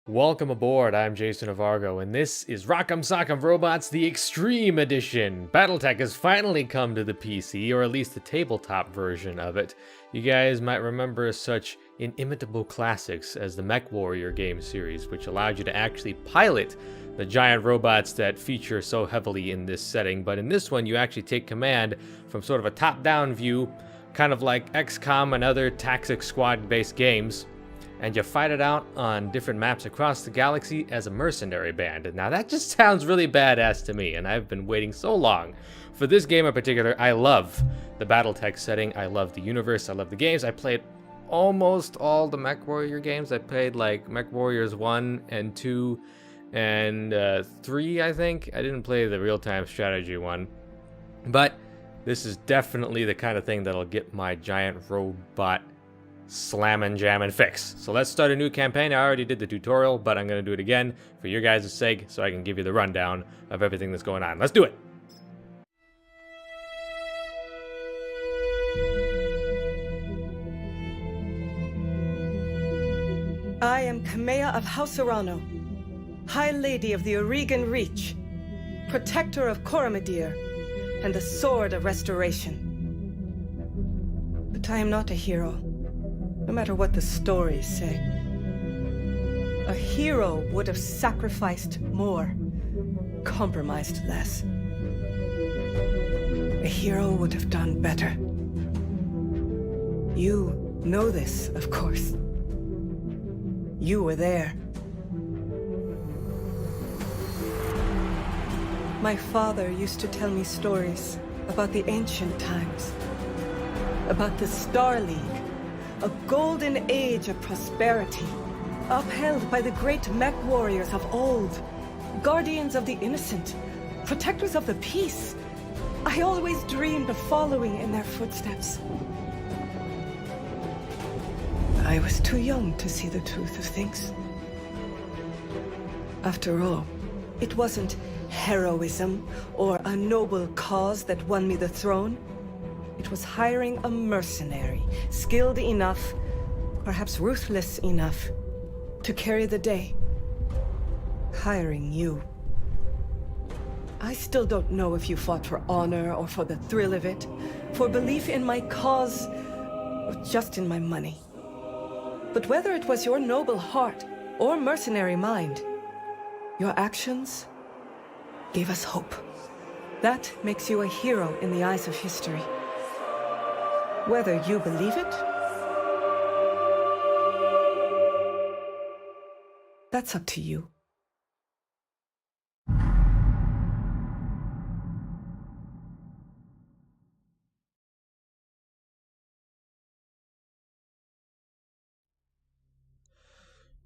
Welcome aboard, I'm JasonOfArgo, and this is Rock'em Sock'em Robots, the Extreme Edition. Battletech has finally come to the PC, or at least the tabletop version of it. You guys might remember such inimitable classics as the MECHWARRIOR game series, which allowed you to actually pilot the giant robots that feature so heavily in this setting, but in this one you actually take command from sort of a top-down view, kind of like XCOM and other tactics squad-based games, and you fight it out on different maps across the galaxy as a mercenary band. Now that just sounds really badass to me, and I've been waiting so long for this game in particular. I love the Battletech setting, I love the universe, I love the games. I played almost all the MECHWARRIOR games. I played like MECHWARRIORs 1 and 2 and 3, I think. I didn't play the real-time strategy one, but this is definitely the kind of thing that'll get my giant robot slammin' jammin' fix. So let's start a new campaign. I already did the tutorial, but I'm gonna do it again for your guys' sake so I can give you the rundown of everything that's going on. Let's do it! I am Kamea of House Arano, High Lady of the Oregon Reach, Protector of Coromadir, and the Sword of Restoration. But I am not a hero, no matter what the stories say. A hero would have sacrificed more, compromised less. A hero would have done better. You know this, of course. You were there. My father used to tell me stories about the ancient times, about the Star League, a golden age of prosperity, upheld by the great mech warriors of old, guardians of the innocent, protectors of the peace. I always dreamed of following in their footsteps. I was too young to see the truth of things. After all, it wasn't heroism or a noble cause that won me the throne. It was hiring a mercenary, skilled enough, perhaps ruthless enough, to carry the day. Hiring you. I still don't know if you fought for honor or for the thrill of it, for belief in my cause, or just in my money. But whether it was your noble heart or mercenary mind, your actions gave us hope. That makes you a hero in the eyes of history. Whether you believe it, that's up to you.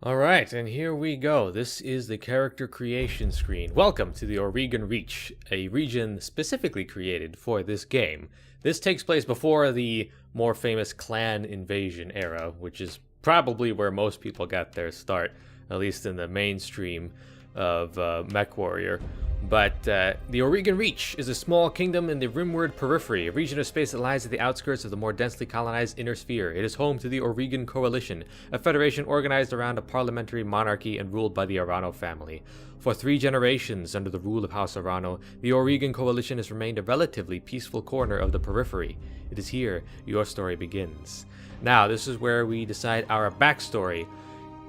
Alright, and here we go. This is the character creation screen. Welcome to the Oregon Reach, a region specifically created for this game. This takes place before the more famous clan invasion era, which is probably where most people got their start, at least in the mainstream of MECHWARRIOR. But the Oregon Reach is a small kingdom in the rimward periphery, a region of space that lies at the outskirts of the more densely colonized inner sphere. It is home to the Oregon Coalition, a federation organized around a parliamentary monarchy and ruled by the Arano family. For 3 generations under the rule of House Arano, the Oregon Coalition has remained a relatively peaceful corner of the periphery. It is here your story begins. Now, this is where we decide our backstory.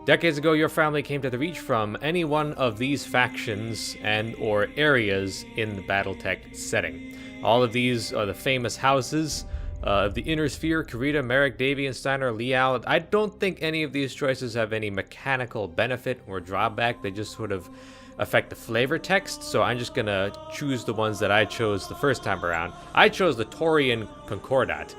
Decades ago, your family came to the Reach from any one of these factions and or areas in the Battletech setting. All of these are the famous houses of the Inner Sphere: Karita, Merrick, Davian, Steiner, Liao. I don't think any of these choices have any mechanical benefit or drawback. They just sort of affect the flavor text, so I'm just gonna choose the ones that I chose the first time around. I chose the Taurian Concordat,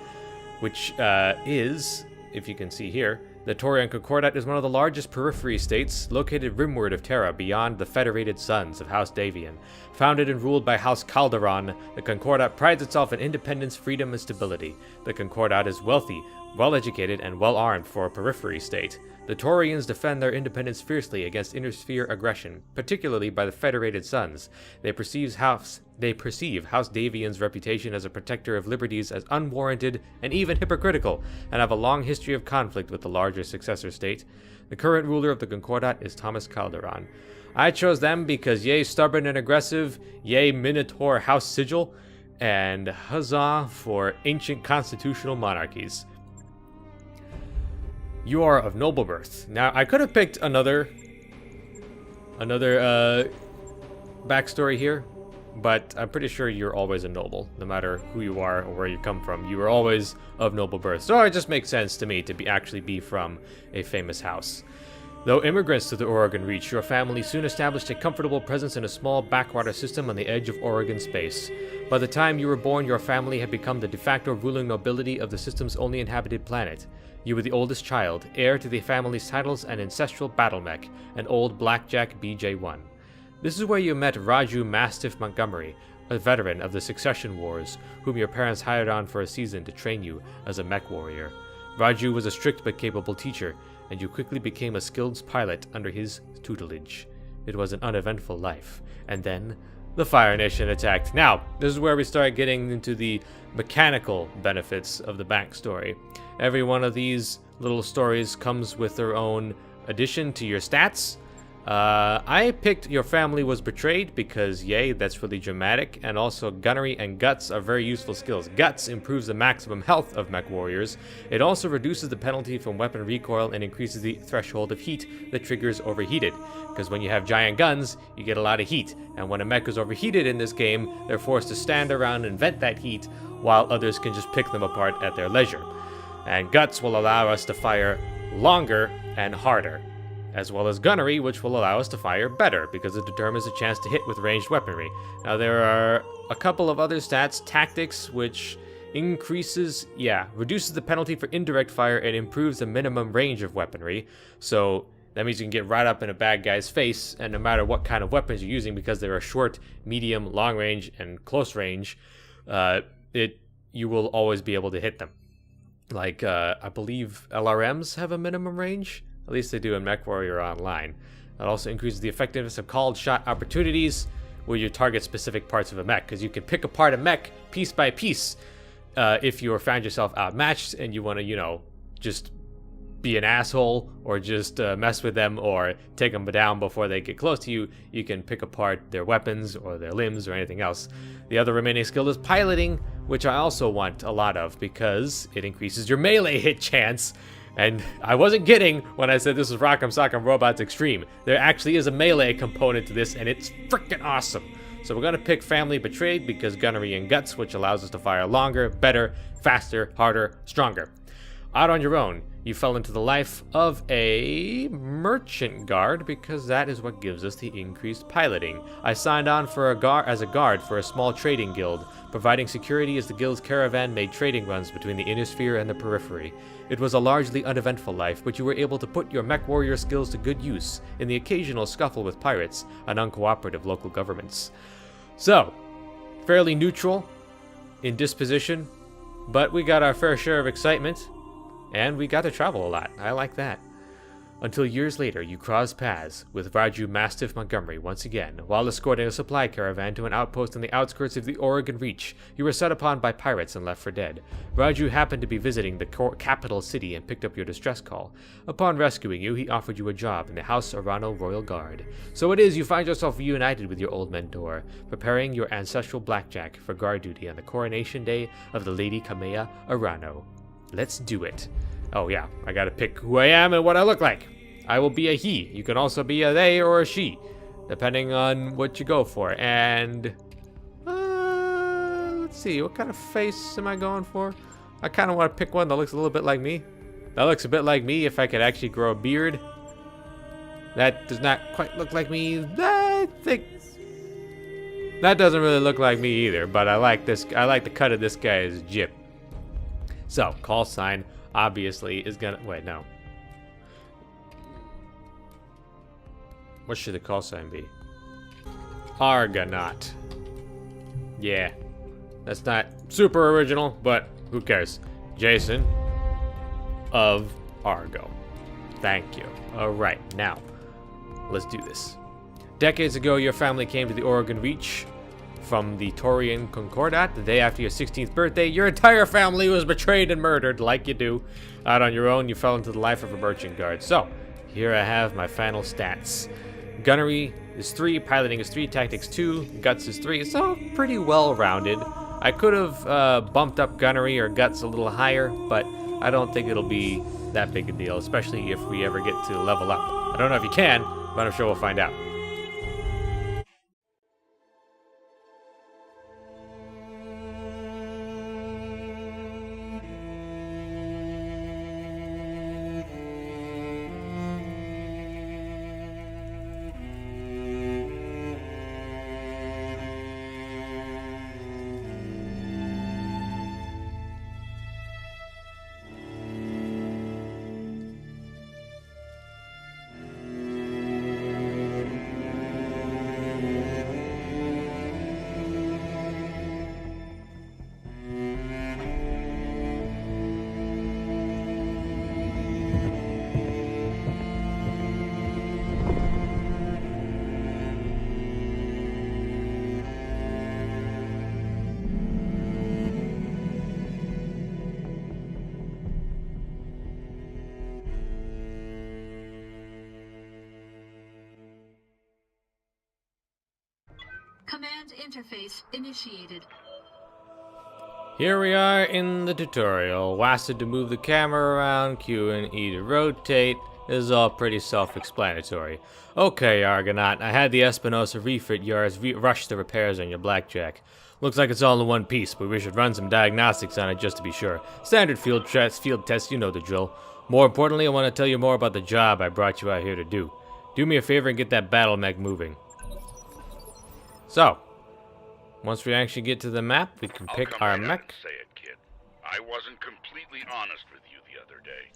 which is, if you can see here, the Taurian Concordat is one of the largest periphery states located rimward of Terra beyond the Federated Sons of House Davian. Founded and ruled by House Calderon, the Concordat prides itself in independence, freedom, and stability. The Concordat is wealthy, well-educated, and well-armed for a periphery state. The Taurians defend their independence fiercely against inner sphere aggression, particularly by the Federated Sons. They perceive House Davian's reputation as a protector of liberties as unwarranted and even hypocritical, and have a long history of conflict with the larger successor state. The current ruler of the Concordat is Thomas Calderon. I chose them because yay stubborn and aggressive, yay Minotaur House Sigil, and huzzah for ancient constitutional monarchies. You are of noble birth. Now, I could have picked another backstory here, but I'm pretty sure you're always a noble, no matter who you are or where you come from. You are always of noble birth. So it just makes sense to me to actually be from a famous house. Though immigrants to the Oregon Reach, your family soon established a comfortable presence in a small backwater system on the edge of Oregon space. By the time you were born, your family had become the de facto ruling nobility of the system's only inhabited planet. You were the oldest child, heir to the family's titles and ancestral battle mech, an old Blackjack BJ-1. This is where you met Raju Mastiff Montgomery, a veteran of the Succession Wars, whom your parents hired on for a season to train you as a mech warrior. Raju was a strict but capable teacher, and you quickly became a skilled pilot under his tutelage. It was an uneventful life. And then, the Fire Nation attacked. Now, this is where we start getting into the mechanical benefits of the backstory. Every one of these little stories comes with their own addition to your stats. I picked Your Family Was Betrayed because, yay, that's really dramatic, and also Gunnery and Guts are very useful skills. Guts improves the maximum health of mech warriors. It also reduces the penalty from weapon recoil and increases the threshold of heat that triggers overheated, because when you have giant guns, you get a lot of heat, and when a mech is overheated in this game, they're forced to stand around and vent that heat, while others can just pick them apart at their leisure. And Guts will allow us to fire longer and harder, as well as Gunnery, which will allow us to fire better, because it determines a chance to hit with ranged weaponry. Now, there are a couple of other stats. Tactics, which reduces the penalty for indirect fire and improves the minimum range of weaponry. So that means you can get right up in a bad guy's face, and no matter what kind of weapons you're using, because there are short, medium, long range, and close range, you will always be able to hit them. Like, I believe LRMs have a minimum range. At least they do in MechWarrior Online. That also increases the effectiveness of called shot opportunities where you target specific parts of a mech, because you can pick apart a mech piece by piece if you found yourself outmatched and you want to, just be an asshole or just mess with them or take them down before they get close to you. You can pick apart their weapons or their limbs or anything else. The other remaining skill is piloting, which I also want a lot of because it increases your melee hit chance. And I wasn't kidding when I said this is Rock'em Sock'em Robots Extreme. There actually is a melee component to this, and it's freaking awesome. So we're going to pick Family Betrayed because Gunnery and Guts, which allows us to fire longer, better, faster, harder, stronger. Out on your own, you fell into the life of a merchant guard because that is what gives us the increased piloting. I signed on for as a guard for a small trading guild, providing security as the guild's caravan made trading runs between the inner sphere and the periphery. It was a largely uneventful life, but you were able to put your mech warrior skills to good use in the occasional scuffle with pirates and uncooperative local governments. So, fairly neutral in disposition, but we got our fair share of excitement. And we got to travel a lot. I like that. Until years later, you crossed paths with Raju Mastiff Montgomery once again, while escorting a supply caravan to an outpost on the outskirts of the Oregon Reach. You were set upon by pirates and left for dead. Raju happened to be visiting the capital city and picked up your distress call. Upon rescuing you, he offered you a job in the House Arano Royal Guard. So it is you find yourself reunited with your old mentor, preparing your ancestral blackjack for guard duty on the coronation day of the Lady Kamea Arano. Let's do it. Oh yeah, I gotta pick who I am and what I look like. I will be a he. You can also be a they or a she, depending on what you go for. And let's see, what kind of face am I going for? I kind of want to pick one that looks a little bit like me. That looks a bit like me if I could actually grow a beard. That does not quite look like me. I think that doesn't really look like me either, but I like this. I like the cut of this guy's jib. So, call sign obviously is gonna... Wait, no. What should the call sign be? Argonaut. Yeah. That's not super original, but who cares? Jason of Argo. Thank you. Alright, now, let's do this. Decades ago, your family came to the Oregon Reach from the Taurian Concordat. The day after your 16th birthday, your entire family was betrayed and murdered, like you do. Out on your own, you fell into the life of a merchant guard. So, here I have my final stats. Gunnery is 3, piloting is 3, tactics 2, guts is 3, so pretty well rounded. I could have bumped up gunnery or guts a little higher, but I don't think it'll be that big a deal, especially if we ever get to level up. I don't know if you can, but I'm sure we'll find out. Command interface initiated. Here we are in the tutorial. WASD to move the camera around, Q and E to rotate. This is all pretty self-explanatory. Okay, Argonaut, I had the Espinosa refit yours rush the repairs on your Blackjack. Looks like it's all in one piece, but we should run some diagnostics on it just to be sure. Standard field tests, you know the drill. More importantly, I want to tell you more about the job I brought you out here to do. Do me a favor and get that battle mech moving. So, once we actually get to the map, we can pick our mech. Say it, kid. I wasn't completely honest with you the other day.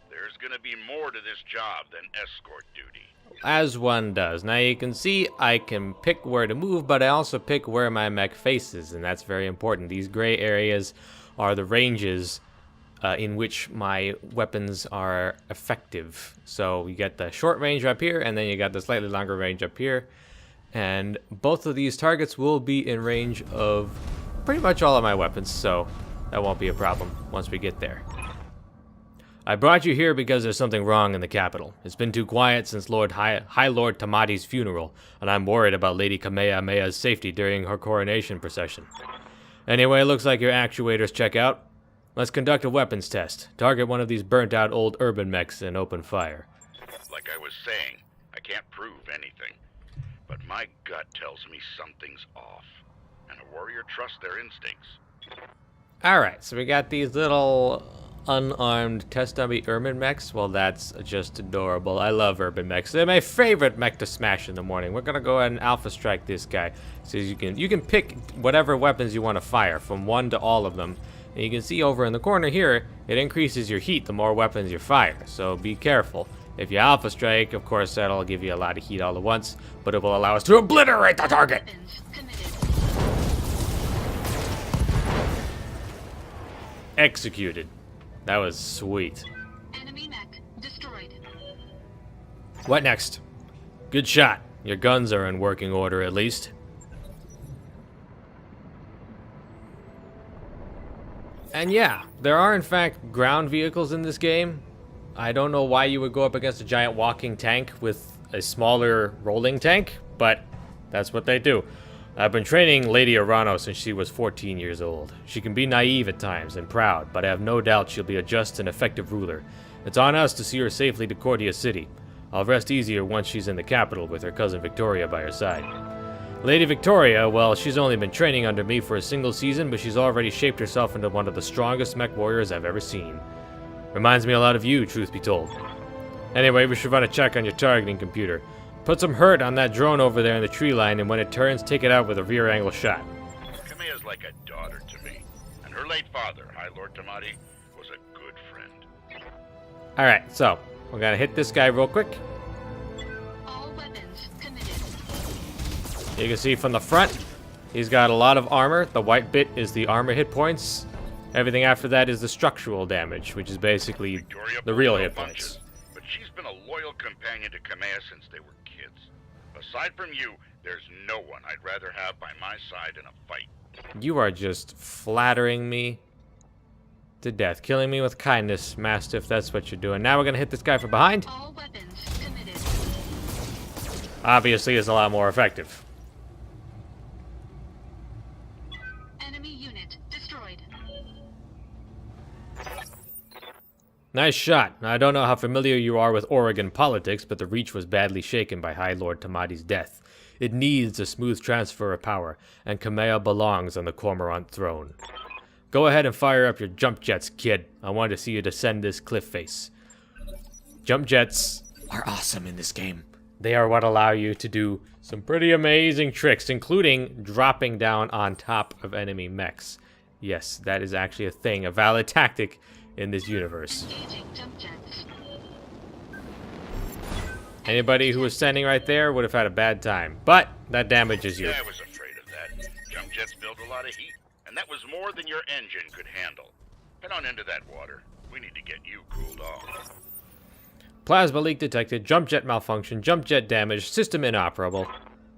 There's gonna be more to this job than escort duty. As one does. Now you can see I can pick where to move, but I also pick where my mech faces, and that's very important. These gray areas are the ranges in which my weapons are effective. So you get the short range up here, and then you got the slightly longer range up here. And both of these targets will be in range of pretty much all of my weapons, so that won't be a problem once we get there. I brought you here because there's something wrong in the capital. It's been too quiet since High Lord Tamati's funeral, and I'm worried about Lady Kamehameha's safety during her coronation procession. Anyway, looks like your actuators check out. Let's conduct a weapons test. Target one of these burnt-out old urban mechs and open fire. Like I was saying, I can't prove anything. But my gut tells me something's off. And a warrior trusts their instincts. Alright, so we got these little unarmed test dummy urban mechs. Well, that's just adorable. I love urban mechs. They're my favorite mech to smash in the morning. We're gonna go ahead and alpha strike this guy. So you can pick whatever weapons you want to fire, from 1 to all of them. And you can see over in the corner here, it increases your heat the more weapons you fire. So be careful. If you alpha strike, of course, that'll give you a lot of heat all at once, but it will allow us to obliterate the target. Executed. That was sweet. Enemy mech destroyed. What next? Good shot. Your guns are in working order at least. And yeah, there are in fact ground vehicles in this game. I don't know why you would go up against a giant walking tank with a smaller rolling tank, but that's what they do. I've been training Lady Arano since she was 14 years old. She can be naive at times and proud, but I have no doubt she'll be a just and effective ruler. It's on us to see her safely to Cordia City. I'll rest easier once she's in the capital with her cousin Victoria by her side. Lady Victoria, well, she's only been training under me for a single season, but she's already shaped herself into one of the strongest mech warriors I've ever seen. Reminds me a lot of you, truth be told. Anyway, we should run a check on your targeting computer. Put some hurt on that drone over there in the tree line, and when it turns, take it out with a rear angle shot. Kameha's like a daughter to me, and her late father, High Lord Tamati, was a good friend. Alright, so, we're gonna hit this guy real quick. All weapons committed. You can see from the front, he's got a lot of armor. The white bit is the armor hit points. Everything after that is the structural damage, which is basically Victoria the real pulled hit no points. punches, but she's been a loyal companion to Kameha since they were kids. Aside from you, there's no one I'd rather have by my side in a fight. You are just flattering me to death. Killing me with kindness, Mastiff, that's what you're doing. Now we're gonna hit this guy from behind. All weapons obviously is a lot more effective. Enemy unit destroyed. Nice shot. I don't know how familiar you are with Oregon politics, but the Reach was badly shaken by High Lord Tamati's death. It needs a smooth transfer of power, and Kamea belongs on the Cormorant throne. Go ahead and fire up your jump jets, kid. I want to see you descend this cliff face. Jump jets are awesome in this game. They are what allow you to do some pretty amazing tricks, including dropping down on top of enemy mechs. Yes, that is actually a thing, a valid tactic in this universe. Engaging jump jets. Anybody who was standing right there would have had a bad time, but that damages you. Yeah, I was afraid of that. Jump jets build a lot of heat, and that was more than your engine could handle. Head on into that water. We need to get you cooled off. Plasma leak detected, jump jet malfunction, jump jet damage, system inoperable.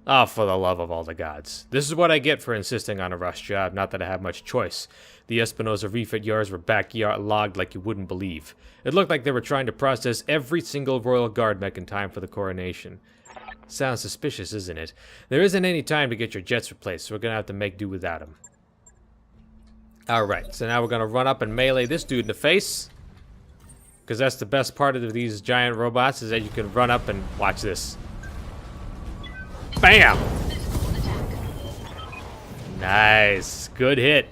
Oh, for the love of all the gods. This is what I get for insisting on a rush job, not that I have much choice. The Espinosa refit yards were backlogged like you wouldn't believe. It looked like they were trying to process every single Royal Guard mech in time for the coronation. Sounds suspicious, isn't it? There isn't any time to get your jets replaced, so we're gonna have to make do without them. Alright, so now we're gonna run up and melee this dude in the face. Because that's the best part of these giant robots, is that you can run up and watch this. Bam! Nice. Good hit.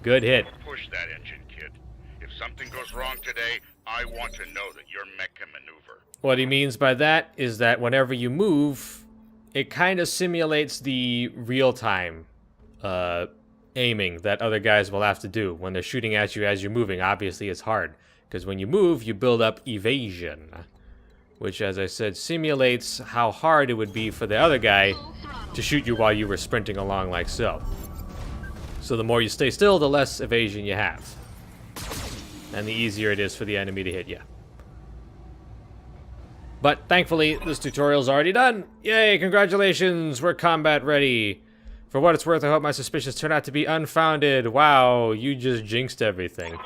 Good hit. Push that engine, kid. If something goes wrong today, I want to know that your mech can maneuver. What he means by that is that whenever you move, it kind of simulates the real-time aiming that other guys will have to do when they're shooting at you as you're moving. Obviously, it's hard, because when you move, you build up evasion, which, as I said, simulates how hard it would be for the other guy to shoot you while you were sprinting along like so. So the more you stay still, the less evasion you have. And the easier it is for the enemy to hit you. But thankfully, this tutorial's already done. Yay, congratulations, we're combat ready. For what it's worth, I hope my suspicions turn out to be unfounded. Wow, you just jinxed everything.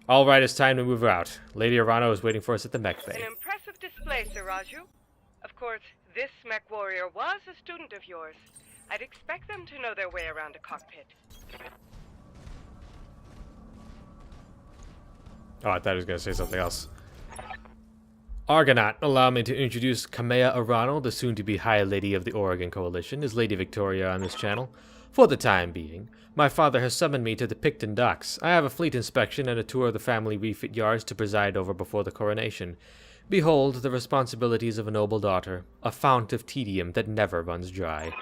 Alright, it's time to move out. Lady Arano is waiting for us at the mech bay. An impressive display, Sir Raju. Of course, this mech warrior was a student of yours. I'd expect them to know their way around a cockpit. Oh, I thought he was going to say something else. Argonaut, allow me to introduce Kamea Arano, the soon-to-be High Lady of the Oregon Coalition, is Lady Victoria on this channel. For the time being, my father has summoned me to the Picton docks. I have a fleet inspection and a tour of the family refit yards to preside over before the coronation. Behold the responsibilities of a noble daughter, a fount of tedium that never runs dry.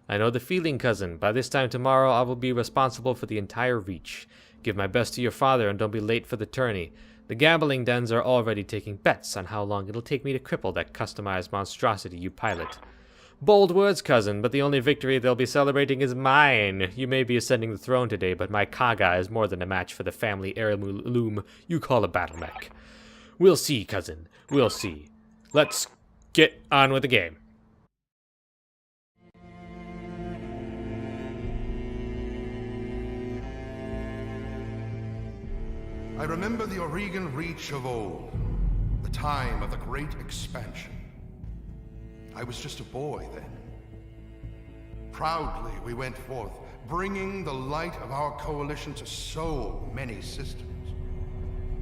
I know the feeling, cousin. By this time tomorrow, I will be responsible for the entire Reach. Give my best to your father and don't be late for the tourney. The gambling dens are already taking bets on how long it'll take me to cripple that customized monstrosity you pilot. Bold words, cousin, but the only victory they'll be celebrating is mine. You may be ascending the throne today, but my Kaga is more than a match for the family heirloom you call a battle mech. We'll see, cousin. We'll see. Let's get on with the game. I remember the Oregon Reach of old, the time of the Great Expansion. I was just a boy then. Proudly we went forth, bringing the light of our coalition to so many systems.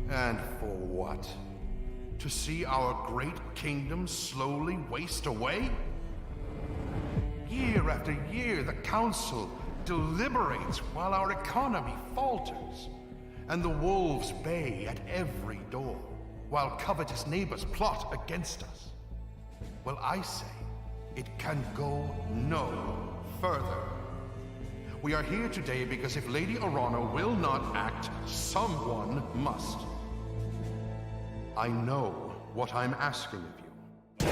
And for what? To see our great kingdom slowly waste away? Year after year, the Council deliberates while our economy falters. And the wolves bay at every door, while covetous neighbors plot against us. Well, I say, it can go no further. We are here today because if Lady Arano will not act, someone must. I know what I'm asking of you.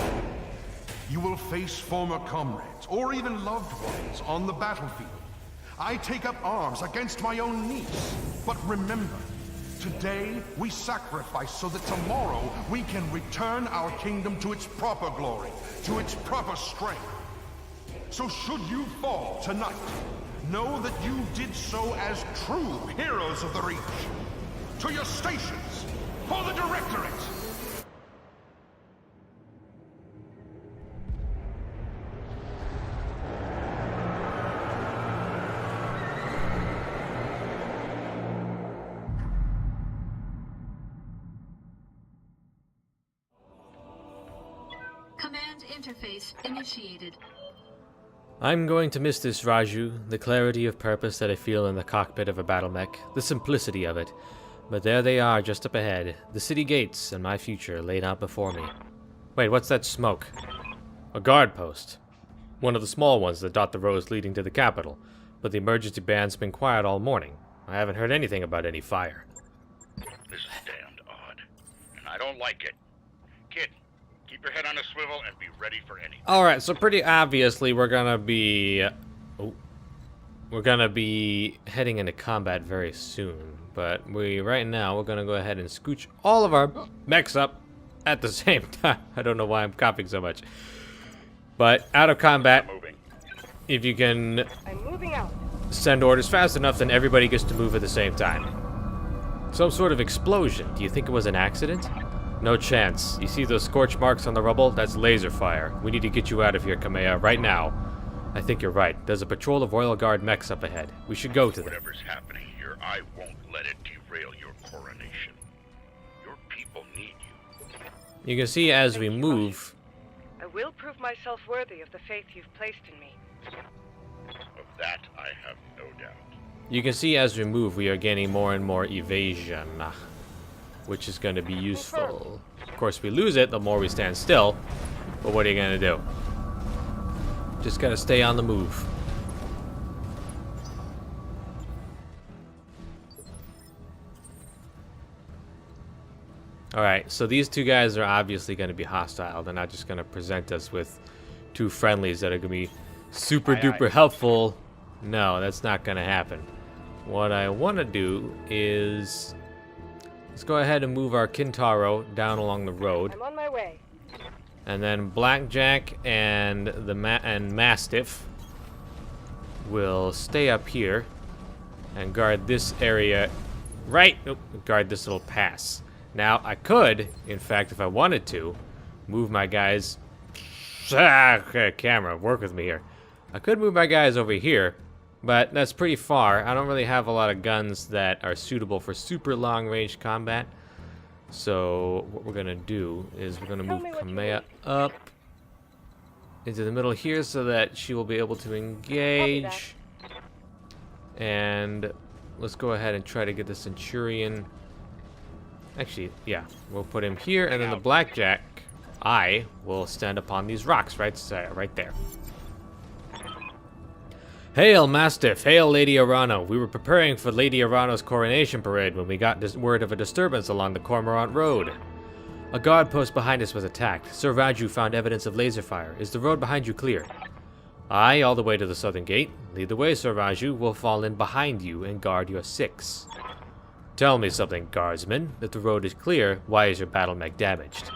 You will face former comrades, or even loved ones, on the battlefield. I take up arms against my own niece. But remember, today we sacrifice so that tomorrow we can return our kingdom to its proper glory, to its proper strength. So should you fall tonight, know that you did so as true heroes of the Reach. To your stations, for the Directorate! Command interface initiated. I'm going to miss this, Raju, the clarity of purpose that I feel in the cockpit of a battle mech, the simplicity of it. But there they are, just up ahead, the city gates and my future laid out before me. Wait, what's that smoke? A guard post. One of the small ones that dot the roads leading to the capital, but the emergency band's been quiet all morning. I haven't heard anything about any fire. This is damned odd, and I don't like it. Kid, keep your head on a swivel and be ready for anything. Alright, so pretty obviously we're gonna be... we're gonna be heading into combat very soon. But right now, we're gonna go ahead and scooch all of our mechs up at the same time. I don't know why I'm coughing so much. But out of combat, if you can I'm moving out. send orders fast enough, then everybody gets to move at the same time. Some sort of explosion. Do you think it was an accident? No chance. You see those scorch marks on the rubble? That's laser fire. We need to get you out of here, Kamea, right now. I think you're right. There's a patrol of Royal Guard mechs up ahead. We should go to them. Whatever's happening here, I won't let it derail your coronation. Your people need you. You can see as we move... I will prove myself worthy of the faith you've placed in me. Of that, I have no doubt. You can see as we move, we are gaining more and more evasion, which is going to be useful. Of course, we lose it the more we stand still, but what are you going to do? Just got to stay on the move. Alright, so these two guys are obviously going to be hostile. They're not just going to present us with two friendlies that are going to be super duper helpful. No, that's not going to happen. What I want to do is... let's go ahead and move our Kintaro down along the road. I'm on my way. And then Blackjack and the Mastiff will stay up here and guard this area guard this little pass. Now, I could, in fact, if I wanted to, move my guys... okay, camera, work with me here. I could move my guys over here, but that's pretty far. I don't really have a lot of guns that are suitable for super long-range combat. So, what we're going to do is we're going to move Kamea up into the middle here so that she will be able to engage. And let's go ahead and try to get the Centurion... actually, yeah, we'll put him here, and then the Blackjack, I will stand upon these rocks right there. Hail, Mastiff! Hail, Lady Arano! We were preparing for Lady Arano's coronation parade when we got word of a disturbance along the Cormorant Road. A guard post behind us was attacked. Sir Raju found evidence of laser fire. Is the road behind you clear? Aye, all the way to the southern gate. Lead the way, Sir Raju. We'll fall in behind you and guard your 6. Tell me something, guardsman. If the road is clear, why is your battle mech damaged?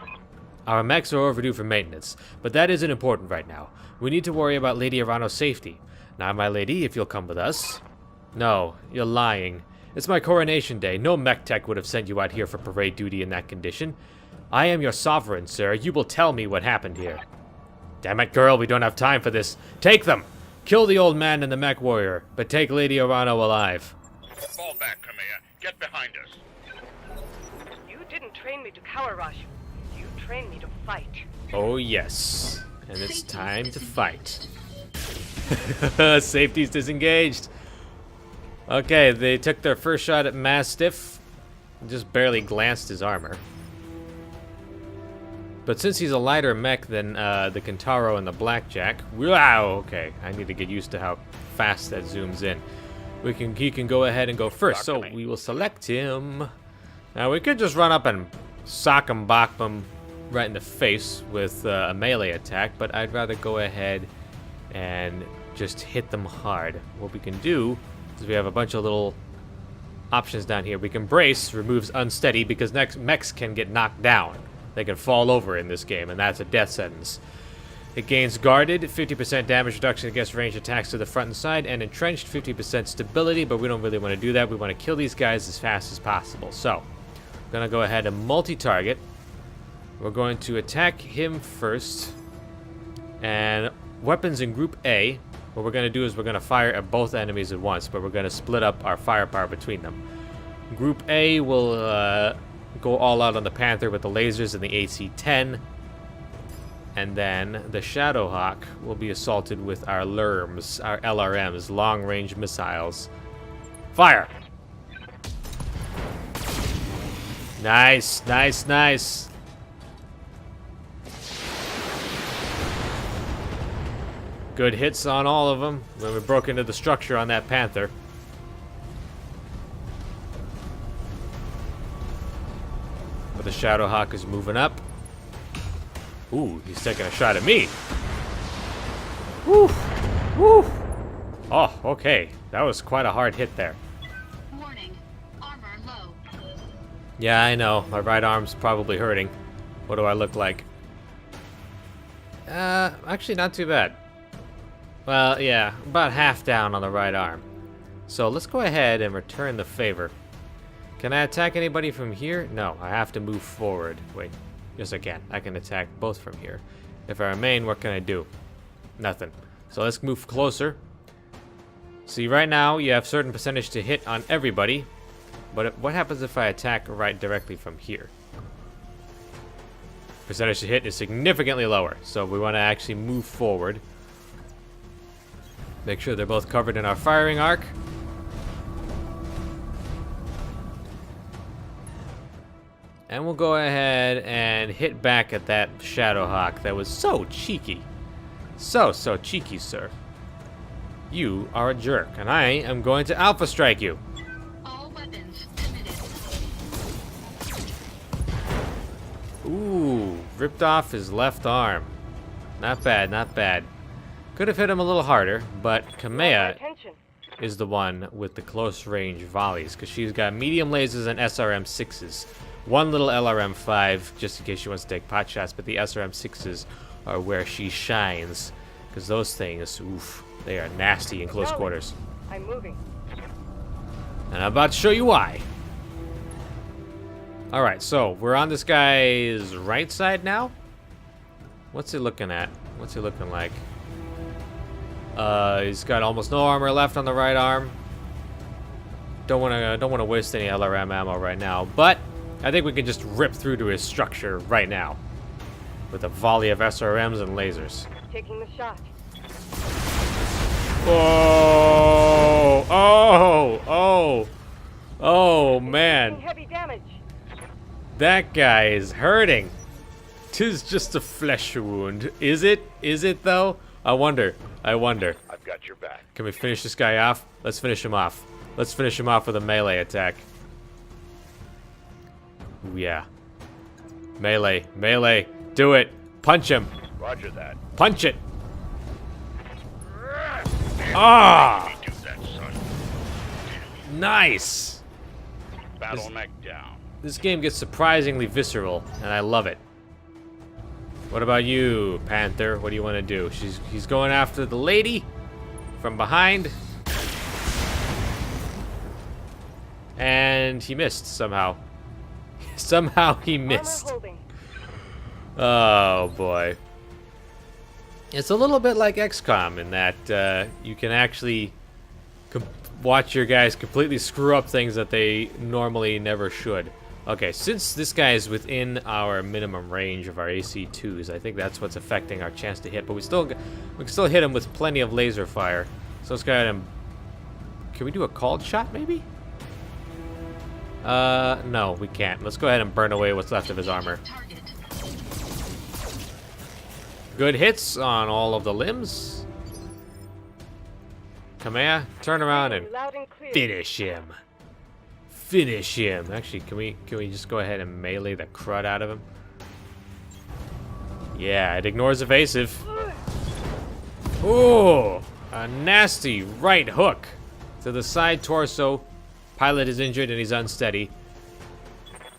Our mechs are overdue for maintenance, but that isn't important right now. We need to worry about Lady Arano's safety. Now, my lady, if you'll come with us. No, you're lying. It's my coronation day. No mech tech would have sent you out here for parade duty in that condition. I am your sovereign, sir. You will tell me what happened here. Damn it, girl, we don't have time for this. Take them! Kill the old man and the mech warrior, but take Lady Arano alive. Fall back, Kamea. Get behind us. You didn't train me to cower, Raju. You trained me to fight. Oh, yes. And it's time to fight. Safety's disengaged. Okay, they took their first shot at Mastiff. Just barely glanced his armor. But since he's a lighter mech than the Kintaro and the Blackjack, wow, okay, I need to get used to how fast that zooms in. He can go ahead and go first, so we will select him. Now we could just run up and sock him, bop him right in the face with a melee attack, but I'd rather go ahead and just hit them hard. What we can do is we have a bunch of little options down here. We can brace, removes unsteady, because next mechs can get knocked down. They can fall over in this game, and that's a death sentence. It gains guarded, 50% damage reduction against ranged attacks to the front and side, and entrenched 50% stability, but we don't really want to do that. We want to kill these guys as fast as possible. So, I'm going to go ahead and multi-target. We're going to attack him first. And weapons in Group A, what we're going to do is we're going to fire at both enemies at once, but we're going to split up our firepower between them. Group A will go all out on the Panther with the lasers and the AC-10. And then the Shadowhawk will be assaulted with our LRMs, our LRMs, long-range missiles. Fire! Nice, nice, nice. Good hits on all of them. When we broke into the structure on that Panther. But the Shadowhawk is moving up. Ooh, he's taking a shot at me. Woo! Woo! Oh, okay. That was quite a hard hit there. Warning. Armor low. Yeah, I know. My right arm's probably hurting. What do I look like? Actually not too bad. Well, yeah, about half down on the right arm. So let's go ahead and return the favor. Can I attack anybody from here? No, I have to move forward. Wait, yes I can. I can attack both from here. If I remain, what can I do? Nothing. So let's move closer. See, right now you have certain percentage to hit on everybody. But what happens if I attack right directly from here? Percentage to hit is significantly lower. So we want to actually move forward. Make sure they're both covered in our firing arc. And we'll go ahead and hit back at that Shadowhawk that was so cheeky. So cheeky, sir. You are a jerk, and I am going to Alpha Strike you. All weapons committed. Ooh, ripped off his left arm. Not bad, not bad. Could have hit him a little harder, but Kamea is the one with the close range volleys, because she's got medium lasers and SRM-6s. One little LRM-5, just in case she wants to take pot shots, but the SRM-6s are where she shines, because those things, oof, they are nasty in close quarters. I'm moving. And I'm about to show you why. Alright, so we're on this guy's right side now. What's he looking at? What's he looking like? He's got almost no armor left on the right arm. Don't wanna waste any LRM ammo right now, but I think we can just rip through to his structure right now with a volley of SRMs and lasers. Taking the shot. Oh! Oh man! Heavy damage. That guy is hurting. 'Tis just a flesh wound. Is it? Is it though? I wonder. I've got your back. Can we finish this guy off? Let's finish him off. Let's finish him off with a melee attack. Ooh, yeah. Melee. Melee. Do it. Punch him. Roger that. Punch it. Ah! Do that, son. Nice. Battletech down. This game gets surprisingly visceral, and I love it. What about you, Panther? What do you want to do? He's going after the lady from behind. And he missed somehow. Somehow he missed. Oh boy. It's a little bit like XCOM in that you can actually watch your guys completely screw up things that they normally never should. Okay, since this guy is within our minimum range of our AC2s, I think that's what's affecting our chance to hit. But we can still hit him with plenty of laser fire. So let's go ahead and... Can we do a called shot, maybe? No, we can't. Let's go ahead and burn away what's left of his armor. Target. Good hits on all of the limbs. Kamea, turn around and finish him. Finish him. Actually, can we just go ahead and melee the crud out of him? Yeah, it ignores evasive. Ooh, a nasty right hook to the side torso. Pilot is injured and he's unsteady.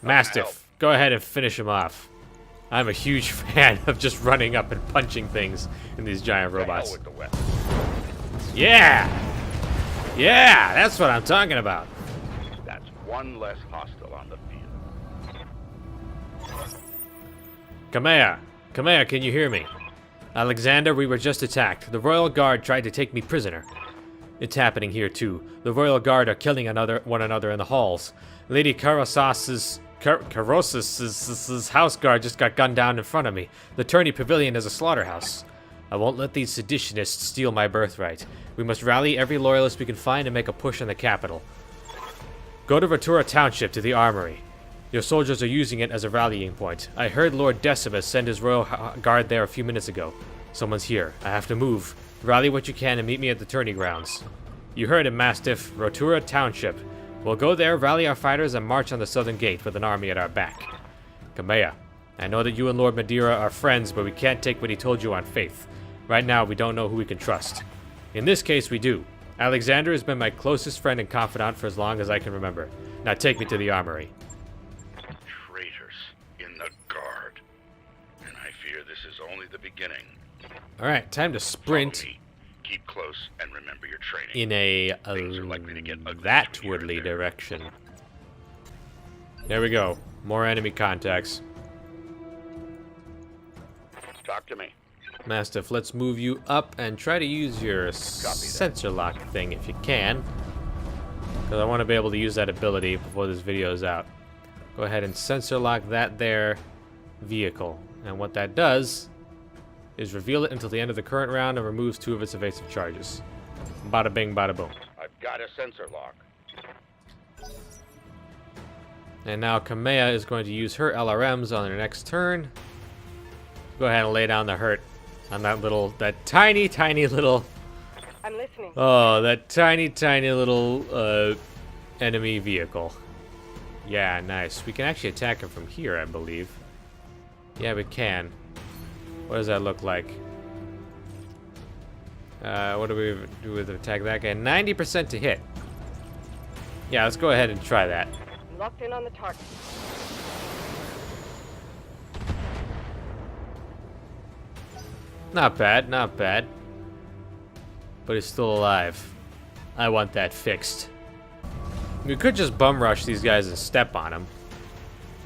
Mastiff, go ahead and finish him off. I'm a huge fan of just running up and punching things in these giant robots. Yeah! Yeah, that's what I'm talking about. That's one less hostile on the field. Kamea, can you hear me? Alexander, we were just attacked. The Royal Guard tried to take me prisoner. It's happening here too. The Royal Guard are killing one another in the halls. Lady Karasas's Carossus' house guard just got gunned down in front of me. The tourney pavilion is a slaughterhouse. I won't let these seditionists steal my birthright. We must rally every loyalist we can find and make a push on the capital. Go to Ventura Township to the armory. Your soldiers are using it as a rallying point. I heard Lord Decimus send his royal guard there a few minutes ago. Someone's here. I have to move. Rally what you can and meet me at the tourney grounds. You heard him, Mastiff. Ventura Township. We'll go there, rally our fighters, and march on the southern gate with an army at our back. Kamea, I know that you and Lord Madeira are friends, but we can't take what he told you on faith. Right now, we don't know who we can trust. In this case, we do. Alexander has been my closest friend and confidant for as long as I can remember. Now take me to the armory. Traitors in the guard. And I fear this is only the beginning. Alright, time to sprint. Follow me. Keep close and remember your training. In a Things are likely to get ugly thatwardly from here. direction. There we go. More enemy contacts. Talk to me. Mastiff, let's move you up and try to use your sensor lock thing if you can. Because I want to be able to use that ability before this video is out. Go ahead and sensor lock that there vehicle. And what that does is reveal it until the end of the current round and removes 2 of its evasive charges. Bada bing, bada boom. I've got a sensor lock. And now Kamea is going to use her LRMs on her next turn. Go ahead and lay down the hurt on that tiny, tiny little... I'm listening. Oh, that tiny, tiny little enemy vehicle. Yeah, nice. We can actually attack him from here, I believe. Yeah, we can. What does that look like? What do we do with attack that guy? 90% to hit. Yeah, let's go ahead and try that. Locked in on the target. Not bad, not bad. But he's still alive. I want that fixed. We could just bum rush these guys and step on them.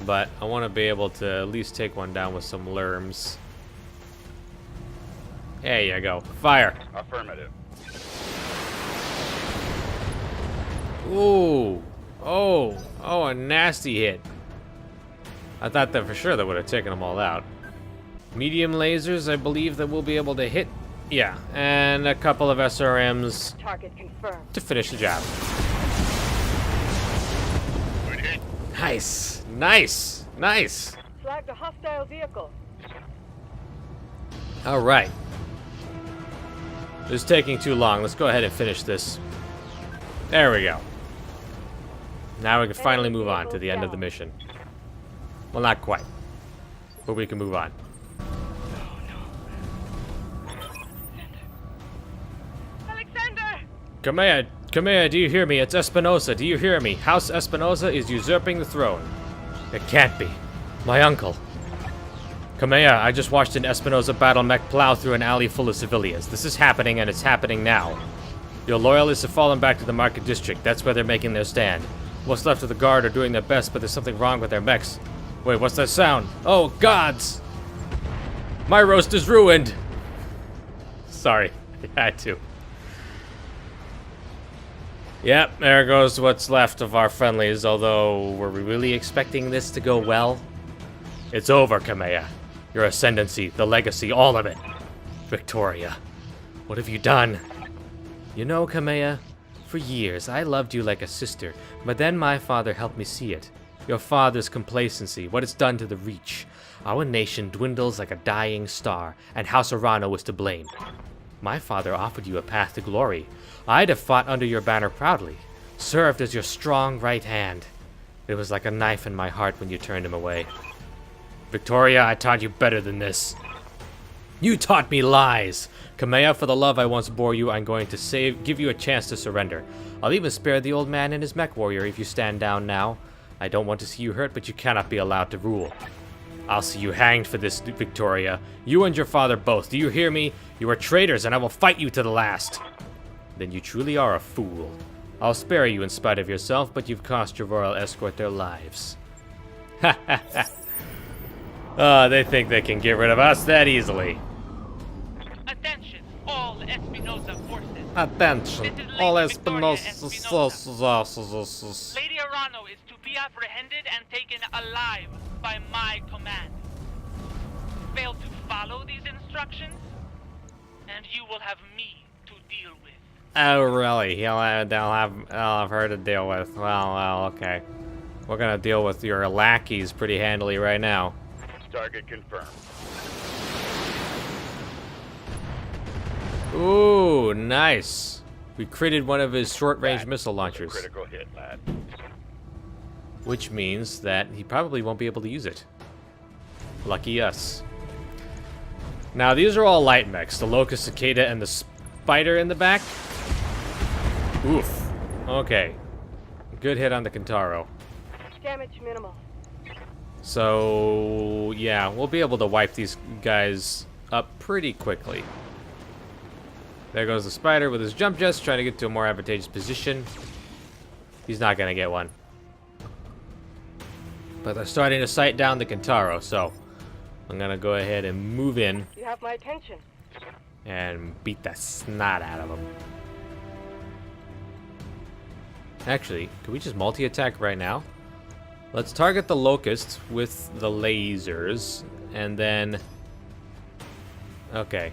But I want to be able to at least take one down with some lerms. There you go. Fire. Affirmative. Ooh. Oh. Oh, a nasty hit. I thought that for sure that would have taken them all out. Medium lasers, I believe that we'll be able to hit. Yeah, and a couple of SRMs Target confirmed. to finish the job. Good hit. Nice. Nice. Nice. Flagged a hostile vehicle. All right. This is taking too long. Let's go ahead and finish this. There we go. Now we can finally move on to the end of the mission. Well, not quite. But we can move on. Alexander! Kamea, do you hear me? It's Espinosa. Do you hear me? House Espinosa is usurping the throne. It can't be. My uncle. Kamea, I just watched an Espinosa battle mech plow through an alley full of civilians. This is happening, and it's happening now. Your loyalists have fallen back to the market district. That's where they're making their stand. What's left of the guard are doing their best, but there's something wrong with their mechs. Wait, what's that sound? Oh, gods! My roast is ruined! Sorry, I had to. Yep, there goes what's left of our friendlies, although were we really expecting this to go well? It's over, Kamea. Your ascendancy, the legacy, all of it. Victoria, what have you done? You know, Kamea, for years I loved you like a sister, but then my father helped me see it. Your father's complacency, what it's done to the Reach. Our nation dwindles like a dying star, and House Arano was to blame. My father offered you a path to glory. I'd have fought under your banner proudly, served as your strong right hand. It was like a knife in my heart when you turned him away. Victoria, I taught you better than this. You taught me lies. Kamea, for the love I once bore you, I'm going to give you a chance to surrender. I'll even spare the old man and his mech warrior if you stand down now. I don't want to see you hurt, but you cannot be allowed to rule. I'll see you hanged for this, Victoria. You and your father both. Do you hear me? You are traitors, and I will fight you to the last. Then you truly are a fool. I'll spare you in spite of yourself, but you've cost your royal escort their lives. Ha ha ha. Oh, they think they can get rid of us that easily. Attention, all Espinosa forces. Attention, This is all Lady Victoria Espinosa. Lady Wano is to be apprehended and taken alive by my command. Fail to follow these instructions, and you will have me to deal with. Oh, really? They'll have her to deal with. Well, okay. We're gonna deal with your lackeys pretty handily right now. Target confirmed. Ooh, nice. We critted one of his short-range missile launchers. Critical hit, lad. Which means that he probably won't be able to use it. Lucky us. Now, these are all light mechs. The Locust, Cicada, and the Spider in the back. Oof. Okay. Good hit on the Kintaro. Damage minimal. So, yeah, we'll be able to wipe these guys up pretty quickly. There goes the Spider with his jump jets, trying to get to a more advantageous position. He's not going to get one. But they're starting to sight down the Kintaro, so I'm going to go ahead and move in. You have my attention. And beat the snot out of him. Actually, can we just multi-attack right now? Let's target the Locust with the lasers, and then... Okay.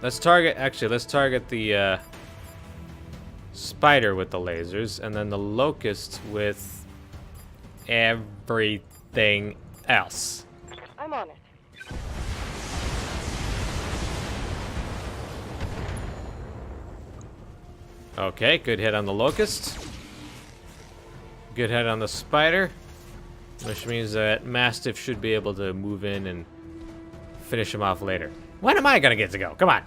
Let's target the Spider with the lasers, and then the Locust with everything else. I'm on it. Okay, good hit on the Locust. Good hit on the Spider. Which means that Mastiff should be able to move in and finish him off later. When am I gonna get to go? Come on.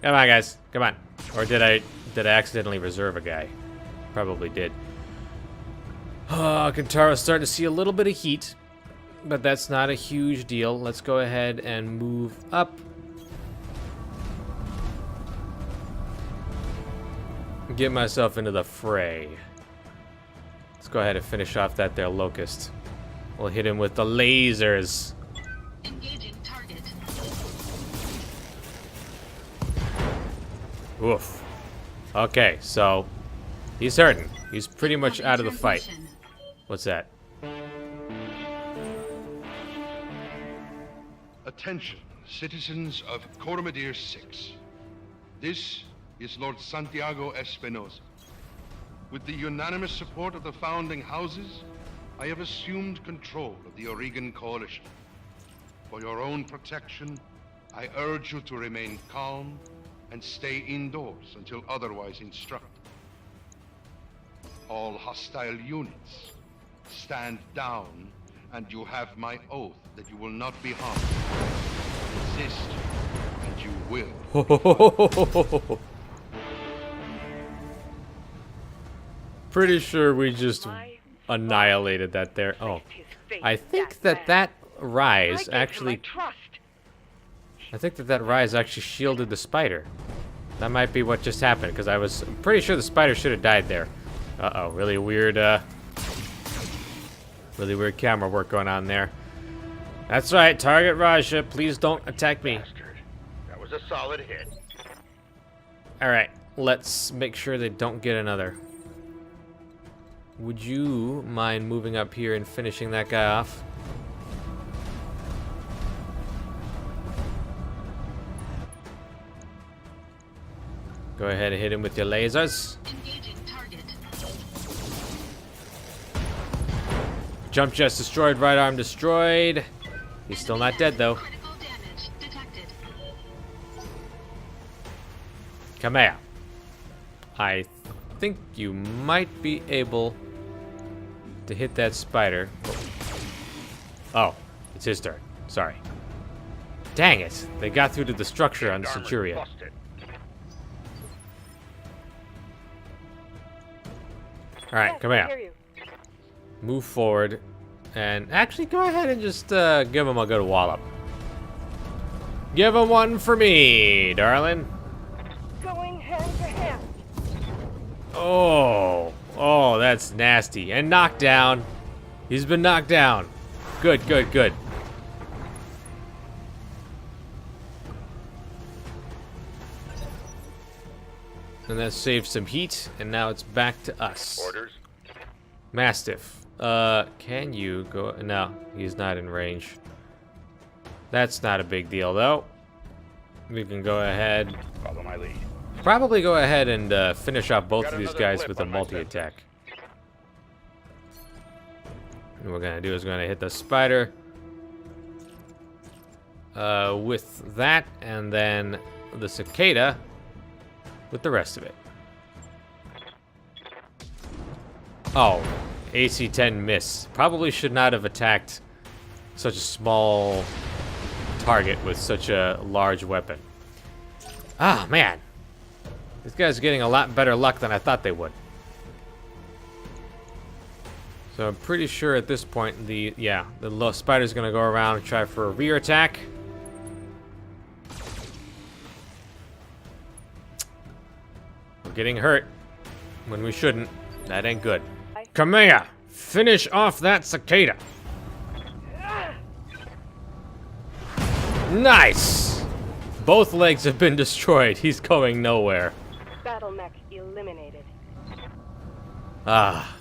Come on, guys. Come on. Or did I accidentally reserve a guy? Probably did. Kintaro's starting to see a little bit of heat, but that's not a huge deal. Let's go ahead and move up. Get myself into the fray. Let's go ahead and finish off that there Locust. We'll hit him with the lasers. Engaging target. Oof. Okay, so he's hurting. He's pretty much out of the fight. Transmission. What's that? Attention, citizens of Coromadir 6. This is Lord Santiago Espinosa. With the unanimous support of the founding houses, I have assumed control of the Oregon Coalition. For your own protection, I urge you to remain calm and stay indoors until otherwise instructed. All hostile units, stand down, and you have my oath that you will not be harmed. Resist, and you will. Pretty sure we just annihilated that there. Oh, I think that rise actually. I think that rise actually shielded the Spider. That might be what just happened, because I was pretty sure the Spider should have died there. Uh-oh, really weird camera work going on there. That's right, target Raja. Please don't attack me. Bastard. That was a solid hit. All right, let's make sure they don't get another. Would you mind moving up here and finishing that guy off? Go ahead and hit him with your lasers. Engaging target. Jump jets destroyed, right arm destroyed. He's still not dead though. Critical damage detected. Come here. I think you might be able to hit that Spider. Oh, it's his turn. Sorry. Dang it. They got through to the structure on the Armor Centurion. busted. Alright, come here. Move forward. And actually, go ahead and just give him a good wallop. Give him one for me, darling. Going hand to hand. Oh, that's nasty. And knocked down. He's been knocked down. Good, good, good. And that saved some heat, and now it's back to us. Orders. Mastiff. Can you go? No, he's not in range. That's not a big deal, though. We can go ahead. Follow my lead. Probably go ahead and finish off both of these guys with a multi-attack. What we're gonna do is we're gonna hit the spider with that, and then the cicada with the rest of it. Oh, AC 10 miss. Probably should not have attacked such a small target with such a large weapon. Ah, man. These guys are getting a lot better luck than I thought they would. So I'm pretty sure at this point the little spider's gonna go around and try for a rear attack. We're getting hurt when we shouldn't. That ain't good. Kamea, finish off that cicada. Nice! Both legs have been destroyed. He's going nowhere. Battletech eliminated. Ah.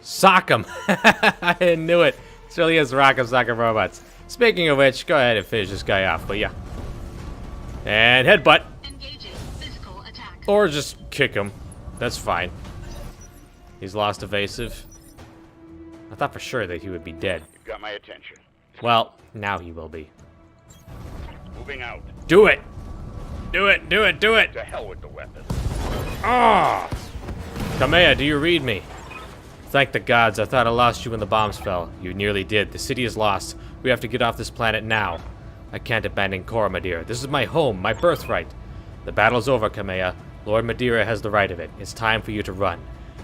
Sock him! I knew it. This really is Rock'em Sock'em Robots. Speaking of which, go ahead and finish this guy off, will ya? And headbutt. Engaging physical attack. Or just kick him. That's fine. He's lost evasive. I thought for sure that he would be dead. You've got my attention. Well, now he will be. Moving out. Do it! Do it, do it, do it! To hell with the weapon. Ah! Kamea, do you read me? Thank the gods, I thought I lost you when the bombs fell. You nearly did. The city is lost. We have to get off this planet now. I can't abandon Korra, Madeira. This is my home, my birthright. The battle's over, Kamea. Lord Madeira has the right of it. It's time for you to run.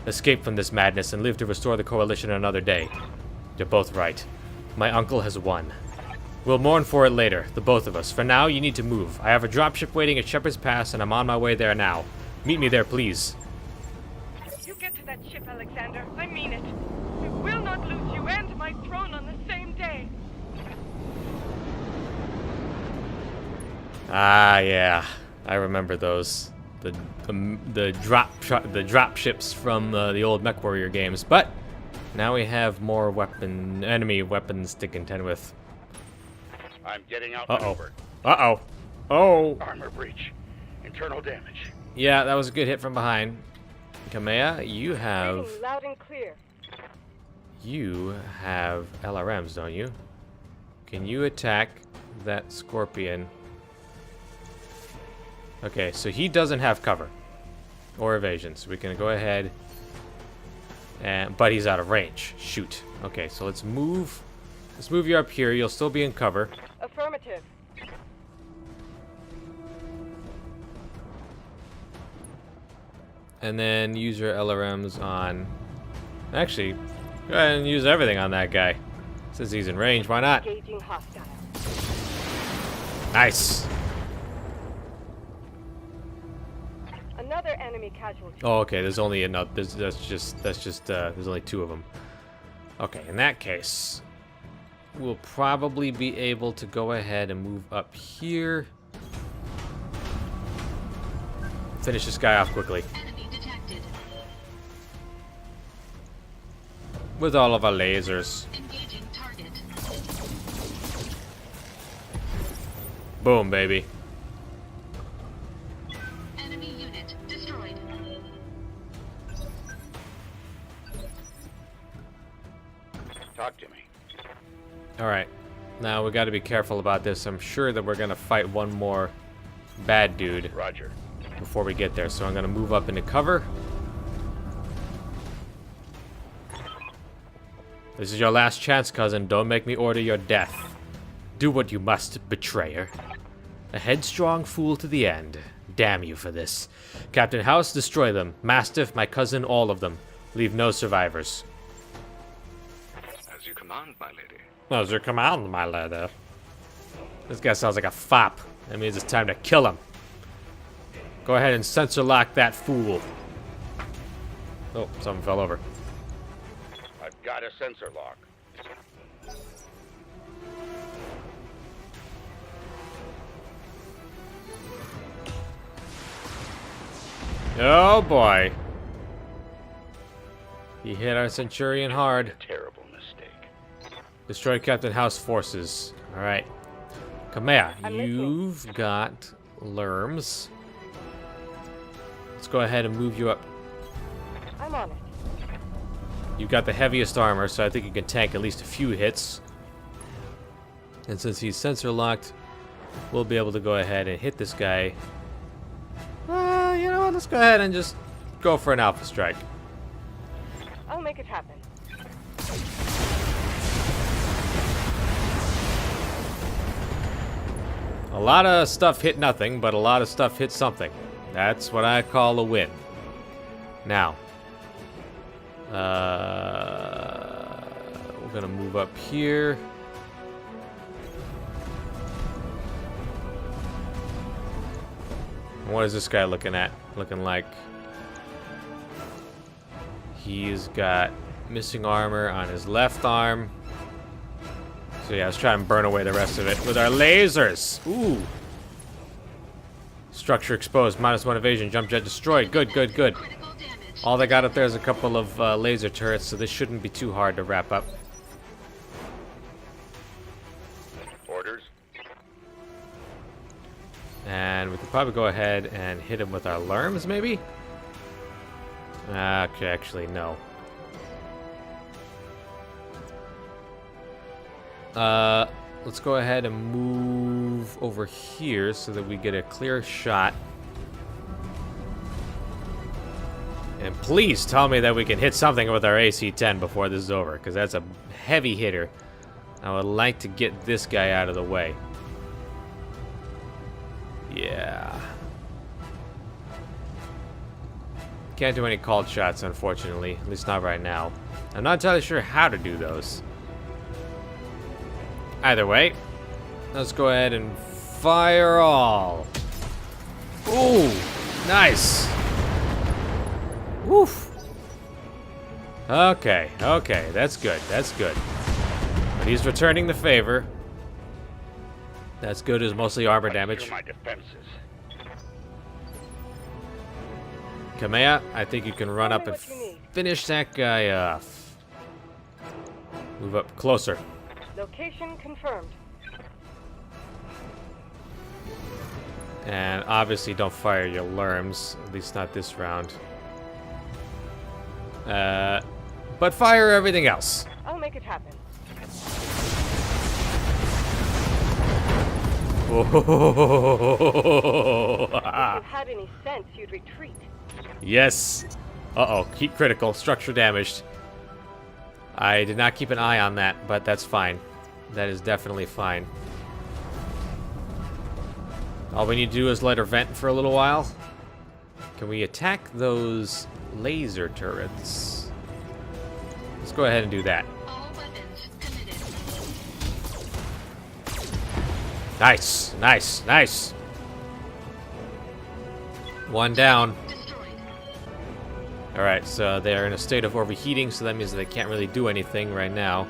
Escape from this madness and live to restore the coalition another day. You're both right. My uncle has won. We'll mourn for it later, the both of us. For now, you need to move. I have a dropship waiting at Shepherd's Pass, and I'm on my way there now. Meet me there, please. You get to that ship, Alexander. I mean it. We will not lose you and my throne on the same day. Ah, yeah. I remember those. The drop ships from the old MECHWARRIOR games. But now we have more enemy weapons to contend with. I'm getting out. Uh-oh. Uh-oh. Oh. Armor breach. Internal damage. Yeah, that was a good hit from behind. Kamea, you have... Loud and clear. You have LRMs, don't you? Can you attack that scorpion? Okay, so he doesn't have cover. Or evasion, so we can go ahead. But he's out of range. Shoot. Okay, so let's move... Let's move you up here. You'll still be in cover. Affirmative. And then use your LRMs on... Actually, go ahead and use everything on that guy. Since he's in range, why not? Engaging hostile. Nice. Another enemy casualty. Oh, okay. There's only enough. That's just. There's only 2 of them. Okay. In that case, we'll probably be able to go ahead and move up here. Finish this guy off quickly. Enemy detected. With all of our lasers. Engaging target. Boom, baby. Enemy unit destroyed. Talk to me. Alright. Now we got to be careful about this. I'm sure that we're going to fight one more bad dude Roger. before we get there. So I'm going to move up into cover. This is your last chance, cousin. Don't make me order your death. Do what you must, betrayer. A headstrong fool to the end. Damn you for this. Captain House, destroy them. Mastiff, my cousin, all of them. Leave no survivors. As you command, my lady. As your command, my lady. This guy sounds like a fop. That means it's time to kill him. Go ahead and sensor lock that fool. Oh, something fell over. I've got a sensor lock. Oh boy. He hit our Centurion hard. Terrible mistake. Destroy Captain House forces. Alright. Kamea, I'm listening. you've got Lerms. Let's go ahead and move you up. I'm on it. You've got the heaviest armor, so I think you can tank at least a few hits. And since he's sensor locked, we'll be able to go ahead and hit this guy. You know what? Let's go ahead and just go for an alpha strike. I'll make it happen. A lot of stuff hit nothing, but a lot of stuff hit something. That's what I call a win. Now, we're gonna move up here. What is this guy looking like? He's got missing armor on his left arm. So yeah, let's try and burn away the rest of it with our lasers. Ooh. Structure exposed, -1 evasion, jump jet destroyed. Good, good, good. Critical damage. All they got up there is a couple of laser turrets, so this shouldn't be too hard to wrap up. Orders? And we could probably go ahead and hit him with our Lerms, maybe? Okay, actually, no. Let's go ahead and move over here so that we get a clear shot. And please tell me that we can hit something with our AC-10 before this is over, because that's a heavy hitter. I would like to get this guy out of the way. Yeah. Can't do any called shots, unfortunately. At least not right now. I'm not entirely sure how to do those. Either way, let's go ahead and fire all. Ooh, nice. Woof. Okay, okay, that's good, that's good. But he's returning the favor. That's good as mostly armor damage. Secure my defenses. Kamea, I think you can run up and finish that guy off. Move up closer. Location confirmed. And obviously don't fire your Lerms, at least not this round. But fire everything else. I'll make it happen. If If you had any sense, you'd retreat. Yes. Uh-oh, heat critical, structure damaged. I did not keep an eye on that, but that's fine. That is definitely fine. All we need to do is let her vent for a little while. Can we attack those laser turrets? Let's go ahead and do that. All weapons committed. Nice, nice, nice. One down. Destroyed. Alright, so they're in a state of overheating, so that means they can't really do anything right now.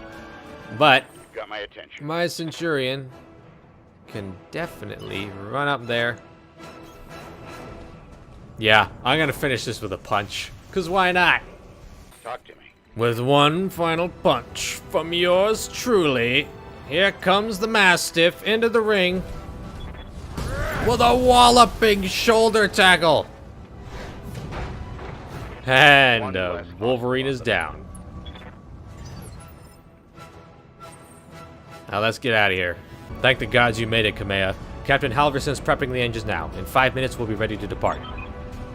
But Got my attention. my Centurion can definitely run up there. Yeah, I'm gonna finish this with a punch, because why not? Talk to me. With one final punch from yours truly, here comes the Mastiff into the ring with a walloping shoulder tackle. And Wolverine is down. Now let's get out of here. Thank the gods you made it, Kamea. Captain Halverson's prepping the engines now. In 5 minutes, we'll be ready to depart.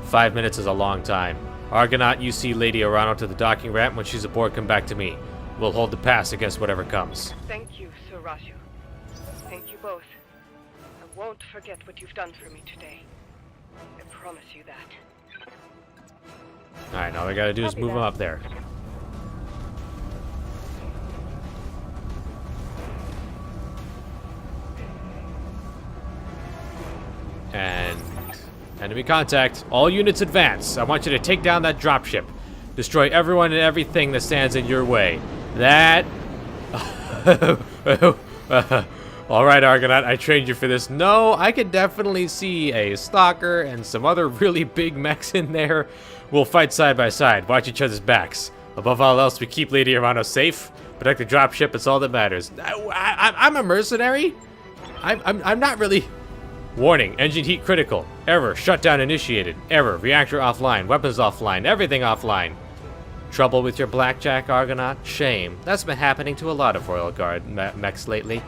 5 minutes is a long time. Argonaut, you see Lady Orano to the docking ramp. When she's aboard, come back to me. We'll hold the pass against whatever comes. Thank you, Sir Rashu. Thank you both. I won't forget what you've done for me today. I promise you that. Alright, now all we gotta do is move him up there. And enemy contact. All units advance. I want you to take down that dropship. Destroy everyone and everything that stands in your way. That... Alright, Argonaut, I trained you for this. No, I could definitely see a stalker and some other really big mechs in there. We'll fight side by side. Watch each other's backs. Above all else, we keep Lady Irano safe. Protect the dropship, it's all that matters. I'm a mercenary? I'm not really... Warning, engine heat critical. Error, shutdown initiated. Error, reactor offline, weapons offline, everything offline. Trouble with your blackjack, Argonaut? Shame. That's been happening to a lot of Royal Guard mechs lately.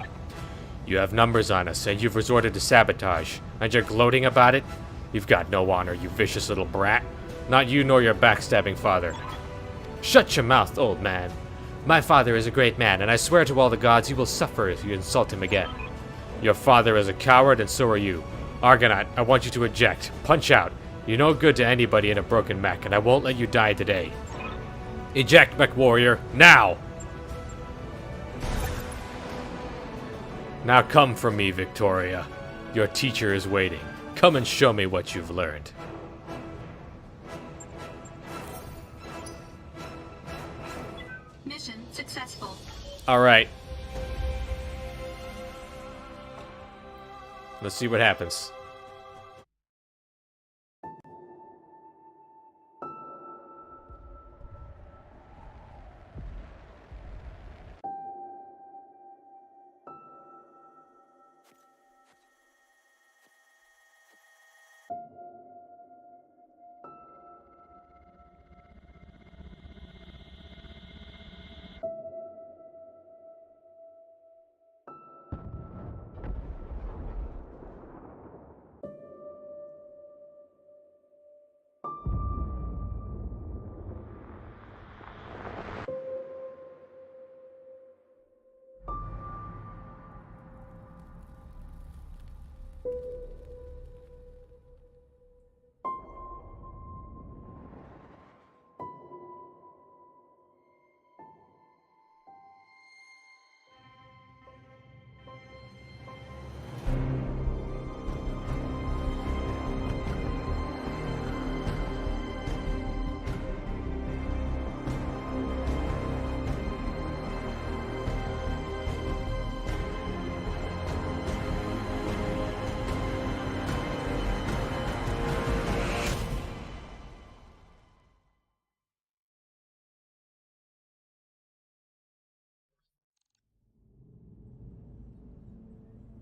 You have numbers on us, and you've resorted to sabotage. And you're gloating about it? You've got no honor, you vicious little brat. Not you nor your backstabbing father. Shut your mouth, old man. My father is a great man, and I swear to all the gods you will suffer if you insult him again. Your father is a coward, and so are you. Argonaut, I want you to eject. Punch out. You're no good to anybody in a broken mech, and I won't let you die today. Eject, MECHWARRIOR, now! Now come for me, Victoria. Your teacher is waiting. Come and show me what you've learned. Mission successful. Alright. Let's see what happens.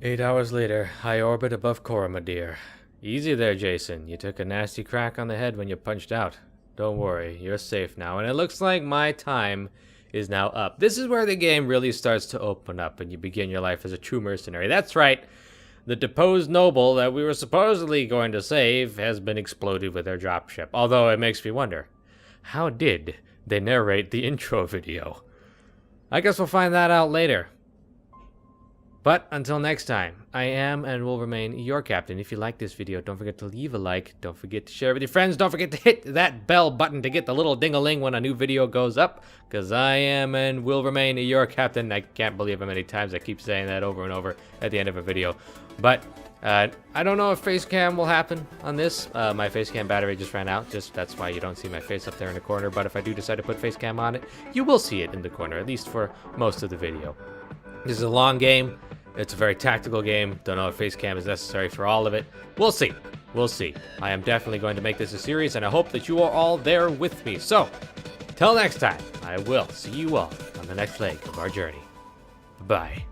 "8 hours later, high orbit above Korra, dear. Easy there, Jason. You took a nasty crack on the head when you punched out. Don't worry, you're safe now, and it looks like my time is now up." This is where the game really starts to open up, and you begin your life as a true mercenary. That's right. The deposed noble that we were supposedly going to save has been exploded with their dropship. Although it makes me wonder, how did they narrate the intro video? I guess we'll find that out later. But until next time, I am and will remain your captain. If you like this video, don't forget to leave a like. Don't forget to share it with your friends. Don't forget to hit that bell button to get the little ding-a-ling when a new video goes up. Because I am and will remain your captain. I can't believe how many times I keep saying that over and over at the end of a video. But I don't know if face cam will happen on this. My face cam battery just ran out. That's why you don't see my face up there in the corner. But if I do decide to put face cam on it, you will see it in the corner, at least for most of the video. This is a long game. It's a very tactical game. Don't know if face cam is necessary for all of it. We'll see. We'll see. I am definitely going to make this a series, and I hope that you are all there with me. So, till next time, I will see you all on the next leg of our journey. Bye.